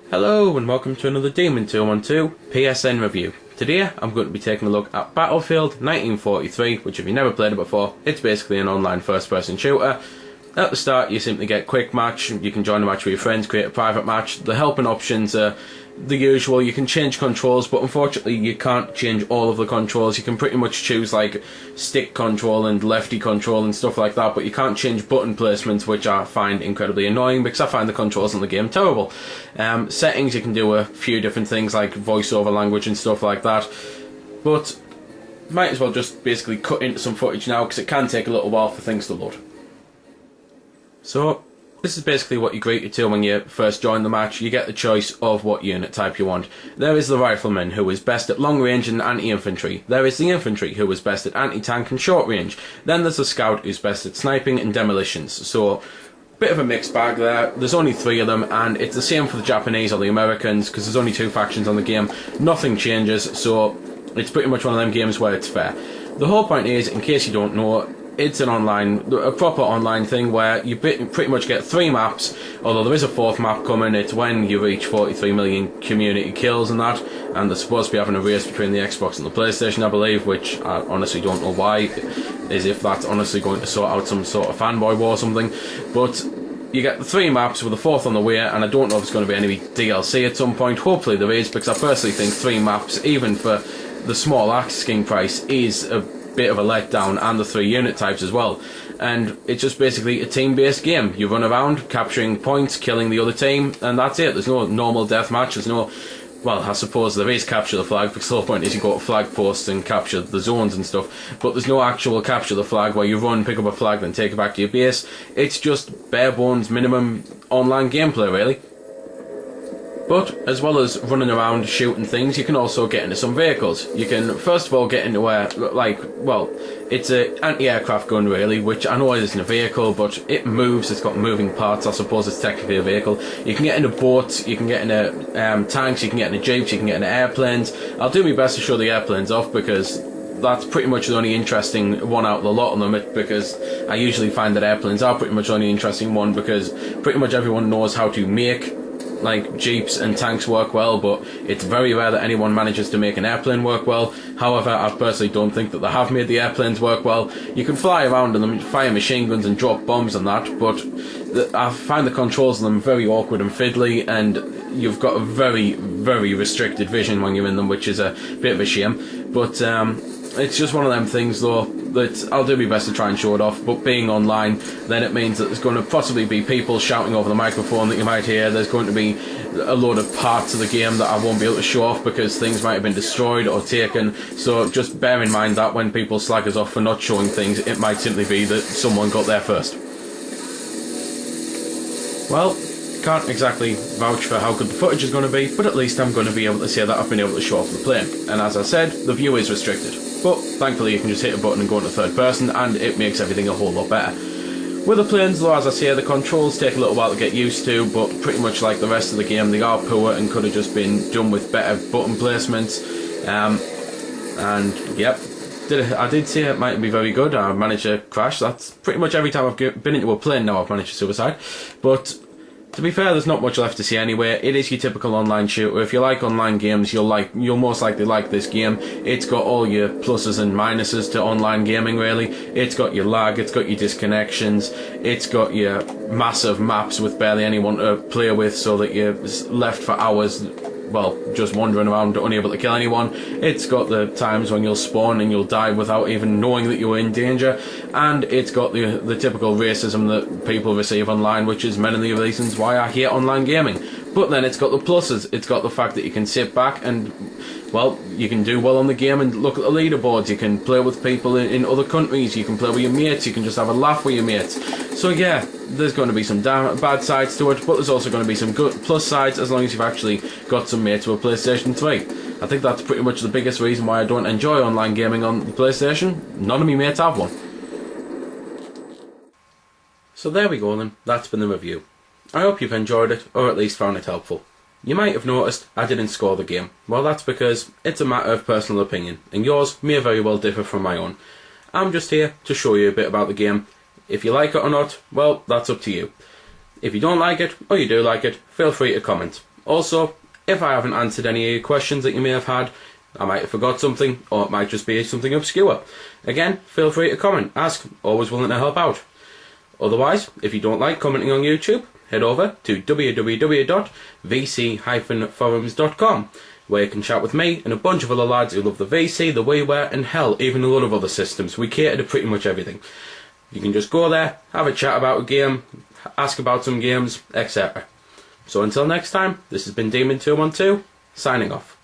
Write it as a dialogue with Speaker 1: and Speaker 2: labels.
Speaker 1: Hello and welcome to another Demon 212 PSN review. Today I'm going to be taking a look at Battlefield 1943, which if you've never played it before, it's basically an online first person shooter. At the start you simply get quick match, you can join a match with your friends, create a private match. The helping options are the usual. You can change controls, but unfortunately you can't change all of the controls. You can pretty much choose like stick control and lefty control and stuff like that, but you can't change button placements, which I find incredibly annoying because I find the controls in the game terrible. Settings, you can do a few different things like voiceover language and stuff like that, but might as well just basically cut into some footage now because it can take a little while for things to load. So this is basically what you're greeted to when you first join the match. You get the choice of what unit type you want. There is the rifleman, who is best at long range and anti-infantry. There is the infantry, who is best at anti-tank and short range. Then there's the scout, who's best at sniping and demolitions. So bit of a mixed bag there. There's only 3 of them, and it's the same for the Japanese or the Americans because there's only 2 factions on the game. Nothing changes, so it's pretty much one of them games where it's fair. The whole point is, in case you don't know, it's a proper online thing where you pretty much get 3 maps, although there is a 4th map coming. It's when you reach 43 million community kills and that, and they're supposed to be having a race between the Xbox and the PlayStation, I believe, which I honestly don't know why, as if that's honestly going to sort out some sort of fanboy war or something. But you get the 3 maps with the 4th on the way, and I don't know if there's going to be any DLC at some point. Hopefully there is, because I personally think 3 maps, even for the small asking price, is a bit of a letdown, and the 3 unit types as well. And it's just basically a team-based game. You run around capturing points, killing the other team, and that's it. There's no normal deathmatch. There's no, well, I suppose there is capture the flag, because the whole point is you go to flag posts and capture the zones and stuff, but there's no actual capture the flag where you run, pick up a flag, then take it back to your base. It's just bare bones minimum online gameplay, really. But as well as running around shooting things, you can also get into some vehicles. You can first of all get into it's an anti-aircraft gun really, which I know isn't a vehicle, but it moves. It's got moving parts. I suppose it's technically a vehicle. You can get into boats, you can get into tanks, you can get into jeeps, you can get into airplanes. I'll do my best to show the airplanes off because that's pretty much the only interesting one out of the lot of them, because I usually find that airplanes are pretty much the only interesting one, because pretty much everyone knows how to make like jeeps and tanks work well, but it's very rare that anyone manages to make an airplane work well. However, I personally don't think that they have made the airplanes work well. You can fly around in them, fire machine guns and drop bombs and that, but I find the controls of them very awkward and fiddly, and you've got a very, very restricted vision when you're in them, which is a bit of a shame. But it's just one of them things though that I'll do my best to try and show it off, but being online, then it means that there's going to possibly be people shouting over the microphone that you might hear. There's going to be a load of parts of the game that I won't be able to show off because things might have been destroyed or taken, so just bear in mind that when people slag us off for not showing things, it might simply be that someone got there first. Well, can't exactly vouch for how good the footage is going to be, but at least I'm going to be able to say that I've been able to show off the plane. And as I said, the view is restricted, but thankfully you can just hit a button and go into 3rd person, and it makes everything a whole lot better. With the planes though, as I say, the controls take a little while to get used to, but pretty much like the rest of the game, they are poor and could have just been done with better button placements. And yep, I did say it might be very good. I managed to crash. That's pretty much every time I've been into a plane now I've managed to suicide. But to be fair, there's not much left to see anyway. It is your typical online shooter. If you like online games, you'll most likely like this game. It's got all your pluses and minuses to online gaming really. It's got your lag, it's got your disconnections, it's got your massive maps with barely anyone to play with, so that you're left for hours, well, just wandering around unable to kill anyone. It's got the times when you'll spawn and you'll die without even knowing that you're in danger, and it's got the typical racism that people receive online, which is many of the reasons why I hate online gaming. But then it's got the pluses. It's got the fact that you can sit back and, well, you can do well on the game and look at the leaderboards. You can play with people in other countries. You can play with your mates. You can just have a laugh with your mates. So yeah, there's going to be some bad sides to it, but there's also going to be some good plus sides as long as you've actually got some mates with a PlayStation 3. I think that's pretty much the biggest reason why I don't enjoy online gaming on the PlayStation. None of my mates have one. So there we go then, that's been the review. I hope you've enjoyed it, or at least found it helpful. You might have noticed I didn't score the game. Well, that's because it's a matter of personal opinion, and yours may very well differ from my own. I'm just here to show you a bit about the game. If you like it or not, well, that's up to you. If you don't like it, or you do like it, feel free to comment. Also, if I haven't answered any of your questions that you may have had, I might have forgot something, or it might just be something obscure. Again, feel free to comment, ask, always willing to help out. Otherwise, if you don't like commenting on YouTube, head over to www.vc-forums.com, where you can chat with me and a bunch of other lads who love the VC, the WiiWare, and hell, even a lot of other systems. We cater to pretty much everything. You can just go there, have a chat about a game, ask about some games, etc. So until next time, this has been Demon212, signing off.